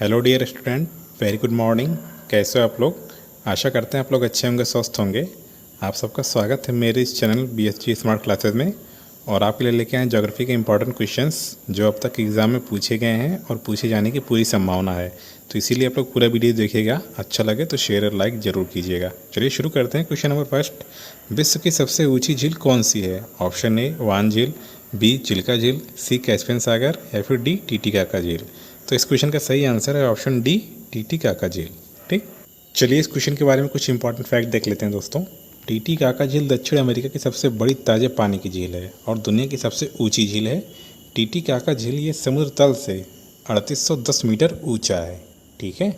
Hello dear student, very good morning. कैसे हो आप लोग? आशा करते हैं आप लोग अच्छे होंगे, स्वस्थ होंगे। आप सबका स्वागत है मेरे इस चैनल BSG स्मार्ट क्लासेस में। और आपके लिए लेके आए ज्योग्राफी के इंपॉर्टेंट क्वेश्चंस जो अब तक एग्ज़ाम में पूछे गए हैं और पूछे जाने की पूरी संभावना है। तो इसीलिए आप लोग पूरा वीडियो देखिएगा। अच्छा लगे तो शेयर और लाइक ज़रूर कीजिएगा। चलिए शुरू करते हैं। क्वेश्चन नंबर फर्स्ट, विश्व की सबसे ऊँची झील कौन सी है? ऑप्शन ए वान झील, बी चिल्का झील, सी कैस्पियन सागर या फिर डी टीटीकाका झील। तो इस क्वेश्चन का सही आंसर है ऑप्शन डी टीटीकाका झील। ठीक, चलिए इस क्वेश्चन के बारे में कुछ इंपॉर्टेंट फैक्ट देख लेते हैं दोस्तों। टीटीकाका झील दक्षिण अमेरिका की सबसे बड़ी ताज़े पानी की झील है और दुनिया की सबसे ऊंची झील है। टीटीकाका झील ये समुद्र तल से 3810 मीटर ऊंचा है। ठीक है,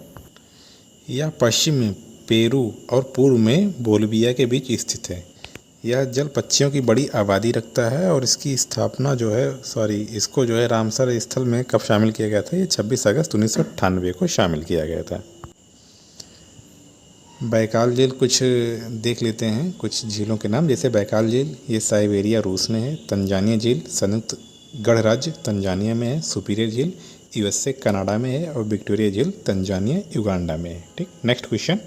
यह पश्चिम में पेरू और पूर्व में बोलिविया के बीच स्थित है। यह जल पक्षियों की बड़ी आबादी रखता है और इसकी स्थापना इसको रामसर स्थल में कब शामिल किया गया था? ये 26 अगस्त 1998 को शामिल किया गया था। बैकाल झील कुछ देख लेते हैं, कुछ झीलों के नाम। जैसे बैकाल झील ये साइबेरिया रूस में है। तंजानिया झील संयुक्त गणराज्य तंजानिया में है। सुपीरियर झील USA कनाडा में है। और विक्टोरिया झील तंजानिया युगांडा में है। ठीक, नेक्स्ट क्वेश्चन,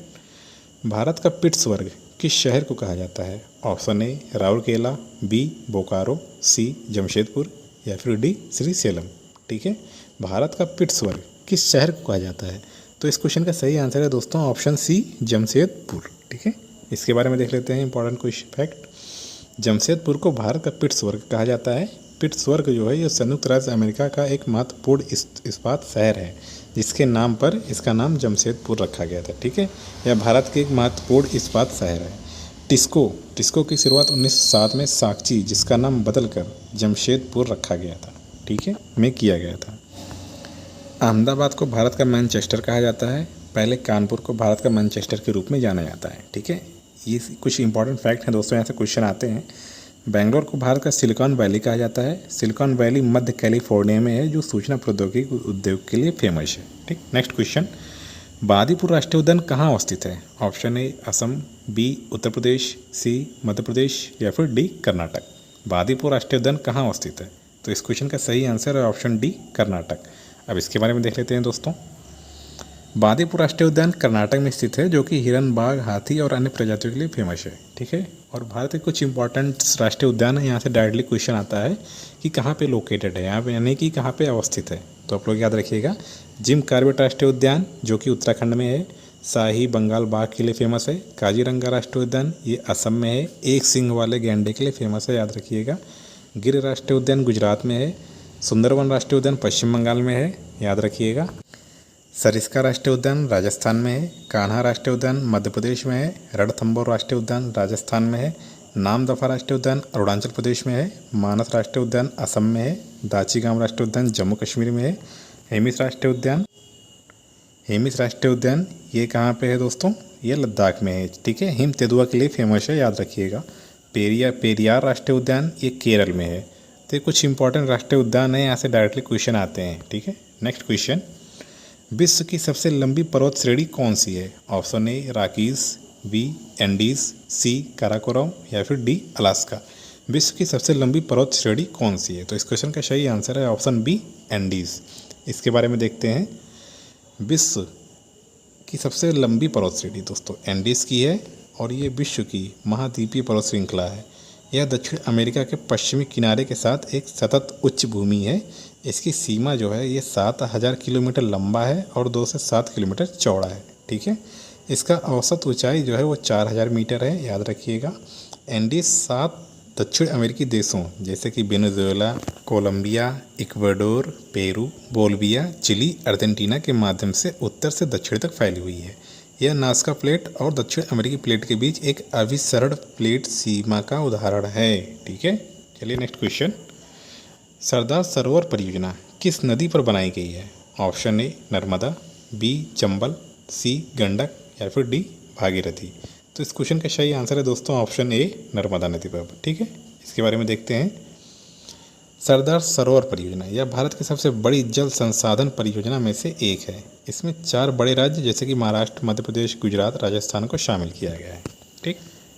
भारत का पिट्सबर्ग किस शहर को कहा जाता है? Option A Rourkela, B Bokaro, C Jamshedpur या फिर डी श्रीशैलम। ठीक है, भारत का पिट्सबर्ग किस शहर को कहा जाता है? तो इस क्वेश्चन का सही आंसर है दोस्तों ऑप्शन सी जमशेदपुर। ठीक है, इसके बारे में देख लेते हैं इंपॉर्टेंट क्वेश्चन फैक्ट। जमशेदपुर को भारत का पिट्सबर्ग कहा जाता है। पिट्सबर्ग जो है ये संयुक्त राज्य अमेरिका का एक महत्वपूर्ण इस्पात शहर है जिसके नाम पर इसका नाम जमशेदपुर रखा गया था। ठीक है, यह भारत के एक महत्वपूर्ण इस्पात शहर है। टिस्को की शुरुआत 1907 में साकची, जिसका नाम बदलकर जमशेदपुर रखा गया था, ठीक है, में किया गया था। अहमदाबाद को भारत का मैनचेस्टर कहा जाता है। पहले कानपुर को भारत का मैनचेस्टर के रूप में जाना जाता है। ठीक है, ये कुछ इंपॉर्टेंट फैक्ट हैं दोस्तों, यहाँ से क्वेश्चन आते हैं। बेंगलोर को भारत का सिलिकॉन वैली कहा जाता है। सिलिकॉन वैली मध्य कैलिफोर्निया में है जो सूचना प्रौद्योगिकी उद्योग के लिए फेमस है। ठीक, नेक्स्ट क्वेश्चन, बांदीपुर राष्ट्रीय उद्यान कहाँ अवस्थित है? Option A Assam, B Uttar Pradesh, C Madhya प्रदेश या फिर डी कर्नाटक। बांदीपुर राष्ट्रीय उद्यान कहाँ अवस्थित है? तो इस क्वेश्चन का सही आंसर है ऑप्शन डी कर्नाटक। अब इसके बारे में देख लेते हैं दोस्तों। बांदीपुर राष्ट्रीय उद्यान कर्नाटक में स्थित है जो कि हिरन, बाघ, हाथी और अन्य प्रजातियों के लिए फेमस है। ठीक है, और भारत के कुछ इंपॉर्टेंट राष्ट्रीय उद्यान है, यहाँ से डायरेक्टली क्वेश्चन आता है कि कहाँ पे लोकेटेड है, यहाँ पे यानी कि कहाँ पे अवस्थित है। तो आप लोग याद रखिएगा, जिम कॉर्बेट राष्ट्रीय उद्यान जो कि उत्तराखंड में है, शाही बंगाल बाघ के लिए फेमस है। काजीरंगा राष्ट्रीय उद्यान ये असम में है, एक सिंग वाले गैंडे के लिए फेमस है, याद रखिएगा। गिर राष्ट्रीय उद्यान गुजरात में है। सुंदरवन राष्ट्रीय उद्यान पश्चिम बंगाल में है, याद रखिएगा। सरिस्का राष्ट्रीय उद्यान राजस्थान में है। कान्हा राष्ट्रीय उद्यान मध्य प्रदेश में है। रणथंभौर राष्ट्रीय उद्यान राजस्थान में है। नामदफा राष्ट्रीय उद्यान अरुणाचल प्रदेश में है। मानस राष्ट्रीय उद्यान असम में है। दाचीगाम राष्ट्रीय उद्यान जम्मू कश्मीर में है। हेमिस राष्ट्रीय उद्यान ये कहाँ पे है दोस्तों? ये लद्दाख में है। ठीक है, हिम तेंदुआ के लिए फेमस है, याद रखिएगा। पेरियार राष्ट्रीय उद्यान ये केरल में है। तो ये कुछ इंपॉर्टेंट राष्ट्रीय उद्यान है, यहाँ से डायरेक्टली क्वेश्चन आते हैं। ठीक है, नेक्स्ट क्वेश्चन, विश्व की सबसे लंबी पर्वत श्रेणी कौन सी है? Option A Rockies, B Andes, C Karakoram या फिर डी अलास्का। विश्व की सबसे लंबी पर्वत श्रेणी कौन सी है? तो इस क्वेश्चन का सही आंसर है ऑप्शन बी एंडीज। इसके बारे में देखते हैं। विश्व की सबसे लंबी पर्वत श्रेणी दोस्तों एंडीज की है और ये विश्व की महाद्वीपीय पर्वत श्रृंखला है। यह दक्षिण अमेरिका के पश्चिमी किनारे के साथ एक सतत उच्च भूमि है। इसकी सीमा जो है ये 7000 किलोमीटर लंबा है और 2 से 7 किलोमीटर चौड़ा है। ठीक है, इसका औसत ऊंचाई जो है वो 4000 मीटर है, याद रखिएगा। एंडीज 7 दक्षिण अमेरिकी देशों जैसे कि Venezuela, Colombia, Ecuador, Peru, Bolivia, Chile, Argentina के माध्यम से उत्तर से दक्षिण तक फैली हुई है। यह नाज़का प्लेट और दक्षिण अमेरिकी प्लेट के बीच एक अभिसरण प्लेट सीमा का उदाहरण है। ठीक है, चलिए नेक्स्ट क्वेश्चन, सरदार सरोवर परियोजना किस नदी पर बनाई गई है? Option A Narmada, B Chambal, C Gandak या फिर डी भागीरथी। तो इस क्वेश्चन का सही आंसर है दोस्तों ऑप्शन ए नर्मदा नदी पर। ठीक है, इसके बारे में देखते हैं। सरदार सरोवर परियोजना यह भारत की सबसे बड़ी जल संसाधन परियोजना में से एक है। इसमें 4 बड़े राज्य जैसे कि महाराष्ट्र, मध्य प्रदेश, गुजरात, राजस्थान को शामिल किया गया है। ठीक,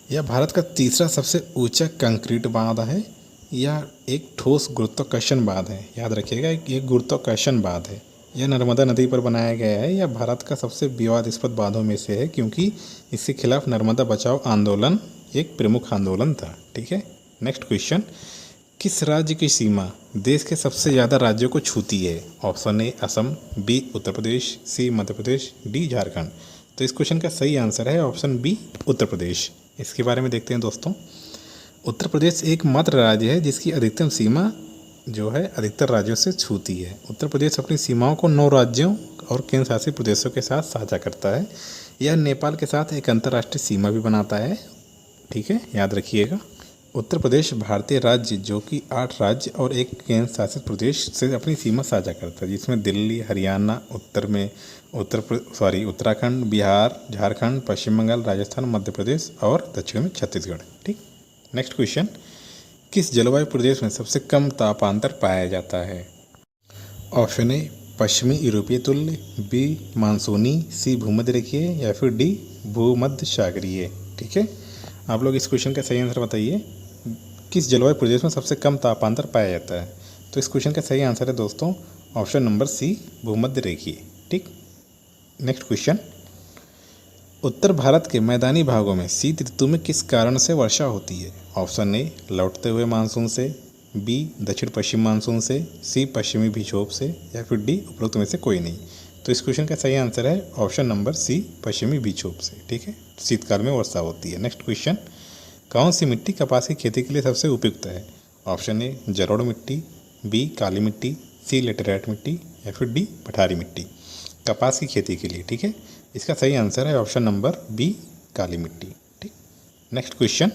यह भारत का तीसरा सबसे ऊंचा कंक्रीट बांध है। यह एक ठोस गुरुत्वाकर्षण बांध है, याद रखिएगा, एक गुरुत्वाकर्षण बांध है। यह नर्मदा नदी पर बनाया गया है। यह भारत का सबसे विवादास्पद बांधों में से है क्योंकि इसके खिलाफ नर्मदा बचाओ आंदोलन एक प्रमुख आंदोलन था। ठीक है। नेक्स्ट क्वेश्चन, किस राज्य की सीमा देश के सबसे ज़्यादा राज्यों को छूती है? Option A Assam, B Uttar Pradesh, C Madhya Pradesh, D Jharkhand. तो इस क्वेश्चन का सही आंसर है ऑप्शन बी उत्तर प्रदेश। इसके बारे में देखते हैं दोस्तों। उत्तर प्रदेश एकमात्र राज्य है जिसकी अधिकतम सीमा जो है अधिकतर राज्यों से छूती है। उत्तर प्रदेश अपनी सीमाओं को 9 राज्यों और केंद्र शासित प्रदेशों के साथ साझा करता है। यह नेपाल के साथ एक अंतर्राष्ट्रीय सीमा भी बनाता है। ठीक है, याद रखिएगा। उत्तर प्रदेश भारतीय राज्य जो कि 8 राज्य और एक केंद्र शासित प्रदेश से अपनी सीमा साझा करता है, जिसमें दिल्ली, हरियाणा, उत्तराखंड, बिहार, झारखंड, पश्चिम बंगाल, राजस्थान, मध्य प्रदेश और दक्षिण में छत्तीसगढ़। ठीक। नेक्स्ट क्वेश्चन, किस जलवायु प्रदेश में सबसे कम तापांतर पाया जाता है? ऑप्शन ए पश्चिमी यूरोपीय तुल्य, बी मानसूनी, सी भूमध्य रेखीय या फिर डी भूमध्य सागरीय। ठीक है, आप लोग इस क्वेश्चन का सही आंसर बताइए। किस जलवायु प्रदेश में सबसे कम तापांतर पाया जाता है? तो इस क्वेश्चन का सही आंसर है दोस्तों ऑप्शन नंबर सी भूमध्य रेखीय। ठीक। नेक्स्ट क्वेश्चन, उत्तर भारत के मैदानी भागों में शीत ऋतु में किस कारण से वर्षा होती है? ऑप्शन ए लौटते हुए मानसून से, बी दक्षिण पश्चिम मानसून से, सी पश्चिमी विक्षोभ से या फिर डी उपरोक्त में से कोई नहीं। तो इस क्वेश्चन का सही आंसर है ऑप्शन नंबर सी पश्चिमी विक्षोभ से। ठीक है, शीतकाल में वर्षा होती है। नेक्स्ट क्वेश्चन, कौन सी मिट्टी कपास की खेती के लिए सबसे उपयुक्त है? ऑप्शन ए जलोढ़ मिट्टी, बी काली मिट्टी, सी लेटेराइट मिट्टी या फिर डी पठारी मिट्टी कपास की खेती के लिए। ठीक है, इसका सही आंसर है ऑप्शन नंबर बी काली मिट्टी। ठीक। नेक्स्ट क्वेश्चन,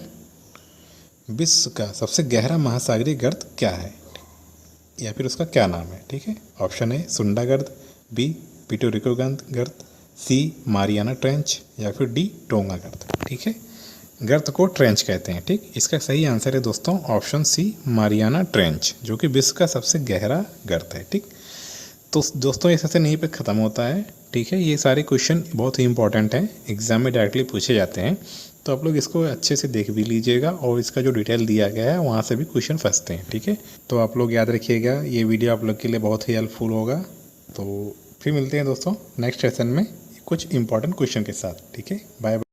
विश्व का सबसे गहरा महासागरीय गर्त क्या है या फिर उसका क्या नाम है? ठीक है, ऑप्शन ए सुंडा गर्त, बी पिटोरिको गर्त, सी मारियाना ट्रेंच या फिर डी टोंगा गर्त। ठीक है, गर्त को ट्रेंच कहते हैं। ठीक, इसका सही आंसर है दोस्तों ऑप्शन सी मारियाना ट्रेंच, जो कि विश्व का सबसे गहरा गर्त है। ठीक, तो दोस्तों ये सेशन यहीं पे ख़त्म होता है। ठीक है, ये सारे क्वेश्चन बहुत ही इंपॉर्टेंट हैं, एग्जाम में डायरेक्टली पूछे जाते हैं, तो आप लोग इसको अच्छे से देख भी लीजिएगा और इसका जो डिटेल दिया गया है वहाँ से भी क्वेश्चन फंसते हैं। ठीक है, तो आप लोग याद रखिएगा, ये वीडियो आप लोग के लिए बहुत ही हेल्पफुल होगा। तो फिर मिलते हैं दोस्तों नेक्स्ट सेशन में कुछ इंपॉर्टेंट क्वेश्चन के साथ। ठीक है, बाय।